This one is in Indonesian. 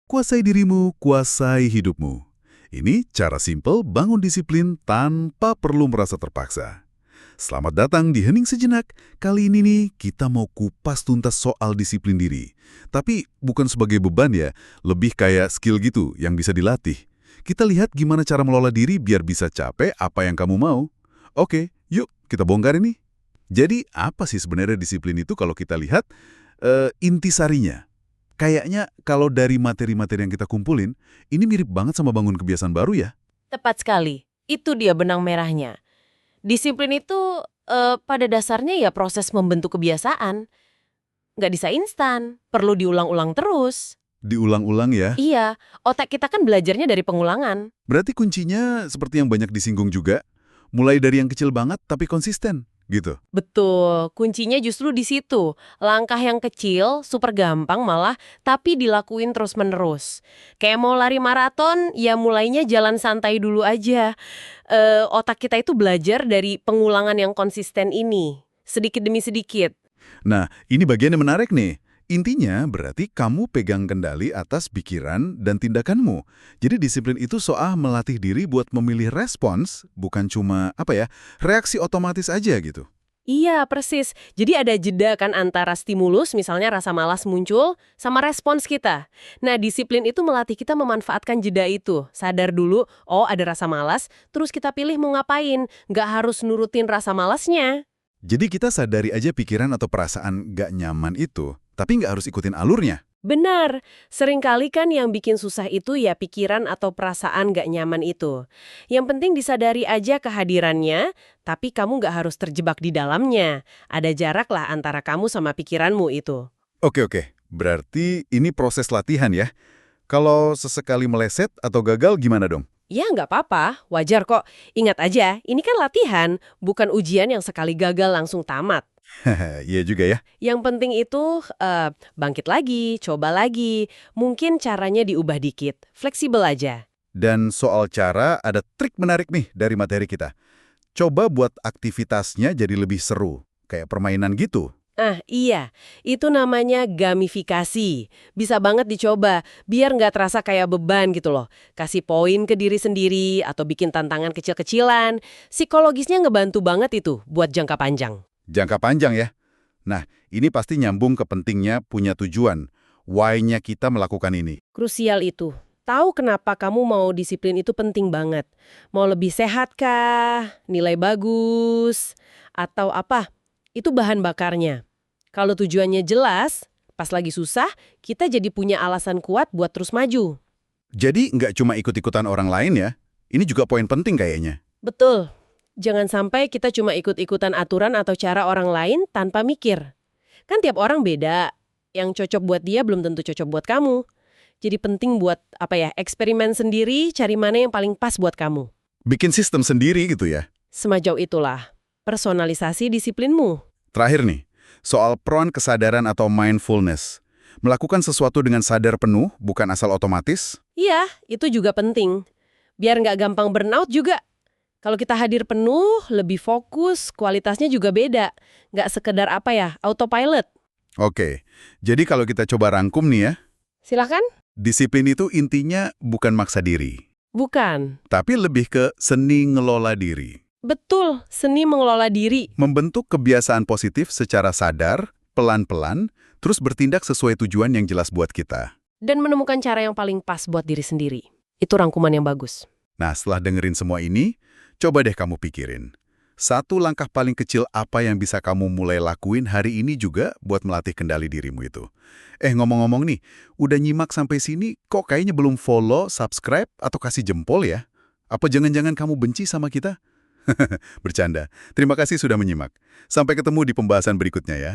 Kuasai dirimu, kuasai hidupmu. Ini cara simpel bangun disiplin tanpa perlu merasa terpaksa. Selamat datang di Hening Sejenak. Kali ini nih, kita mau kupas tuntas soal disiplin diri. Tapi bukan sebagai beban ya, lebih kayak skill gitu yang bisa dilatih. Kita lihat gimana cara melola diri biar bisa capek apa yang kamu mau. Oke, yuk kita bongkar ini. Jadi apa sih sebenarnya disiplin itu kalau kita lihat intisarinya? Kayaknya kalau dari materi-materi yang kita kumpulin, ini mirip banget sama bangun kebiasaan baru ya. Tepat sekali. Itu dia benang merahnya. Disiplin itu pada dasarnya ya proses membentuk kebiasaan. Nggak bisa instan, perlu diulang-ulang terus. Diulang-ulang ya. Iya, otak kita kan belajarnya dari pengulangan. Berarti kuncinya seperti yang banyak disinggung juga, mulai dari yang kecil banget tapi konsisten, gitu. Betul, kuncinya justru di situ. Langkah yang kecil, super gampang malah, tapi dilakuin terus-menerus. Kayak mau lari maraton, ya mulainya jalan santai dulu aja. Otak kita itu belajar dari pengulangan yang konsisten ini, sedikit demi sedikit. Nah, ini bagian yang menarik nih. Intinya berarti kamu pegang kendali atas pikiran dan tindakanmu. Jadi disiplin itu soal melatih diri buat memilih respons, bukan cuma reaksi otomatis aja gitu. Iya, persis. Jadi ada jeda kan antara stimulus, misalnya rasa malas muncul, sama respons kita. Nah, disiplin itu melatih kita memanfaatkan jeda itu. Sadar dulu, oh ada rasa malas, terus kita pilih mau ngapain. Nggak harus nurutin rasa malasnya. Jadi kita sadari aja pikiran atau perasaan gak nyaman itu, tapi nggak harus ikutin alurnya. Benar, seringkali kan yang bikin susah itu ya pikiran atau perasaan nggak nyaman itu. Yang penting disadari aja kehadirannya, tapi kamu nggak harus terjebak di dalamnya. Ada jarak lah antara kamu sama pikiranmu itu. Oke, berarti ini proses latihan ya. Kalau sesekali meleset atau gagal gimana dong? Ya nggak apa-apa, wajar kok. Ingat aja, ini kan latihan, bukan ujian yang sekali gagal langsung tamat. Iya juga ya. Yang penting itu bangkit lagi, coba lagi. Mungkin caranya diubah dikit, fleksibel aja. Dan soal cara, ada trik menarik nih dari materi kita. Coba buat aktivitasnya jadi lebih seru, kayak permainan gitu. Ah, iya. Itu namanya gamifikasi. Bisa banget dicoba, biar nggak terasa kayak beban gitu loh. Kasih poin ke diri sendiri atau bikin tantangan kecil-kecilan. Psikologisnya ngebantu banget itu buat jangka panjang. Jangka panjang ya. Nah, ini pasti nyambung ke pentingnya punya tujuan. Why-nya kita melakukan ini. Krusial itu. Tahu kenapa kamu mau disiplin itu penting banget. Mau lebih sehat kah? Nilai bagus? Atau apa? Itu bahan bakarnya. Kalau tujuannya jelas, pas lagi susah, kita jadi punya alasan kuat buat terus maju. Jadi nggak cuma ikut-ikutan orang lain ya. Ini juga poin penting kayaknya. Betul. Jangan sampai kita cuma ikut-ikutan aturan atau cara orang lain tanpa mikir. Kan tiap orang beda. Yang cocok buat dia belum tentu cocok buat kamu. Jadi penting buat eksperimen sendiri, cari mana yang paling pas buat kamu. Bikin sistem sendiri gitu ya. Semajau itulah personalisasi disiplinmu. Terakhir nih, soal peran kesadaran atau mindfulness. Melakukan sesuatu dengan sadar penuh, bukan asal otomatis. Iya, itu juga penting. Biar nggak gampang burnout juga. Kalau kita hadir penuh, lebih fokus, kualitasnya juga beda. Nggak sekedar autopilot. Oke, jadi kalau kita coba rangkum nih ya, Silahkan? disiplin itu intinya bukan maksa diri, Bukan. tapi lebih ke seni ngelola diri. Betul, seni mengelola diri. Membentuk kebiasaan positif secara sadar, pelan-pelan, terus bertindak sesuai tujuan yang jelas buat kita. Dan menemukan cara yang paling pas buat diri sendiri. Itu rangkuman yang bagus. Nah, setelah dengerin semua ini, coba deh kamu pikirin. Satu langkah paling kecil apa yang bisa kamu mulai lakuin hari ini juga buat melatih kendali dirimu itu. Ngomong-ngomong nih, udah nyimak sampai sini kok kayaknya belum follow, subscribe, atau kasih jempol ya? Apa jangan-jangan kamu benci sama kita? Bercanda. Terima kasih sudah menyimak. Sampai ketemu di pembahasan berikutnya ya.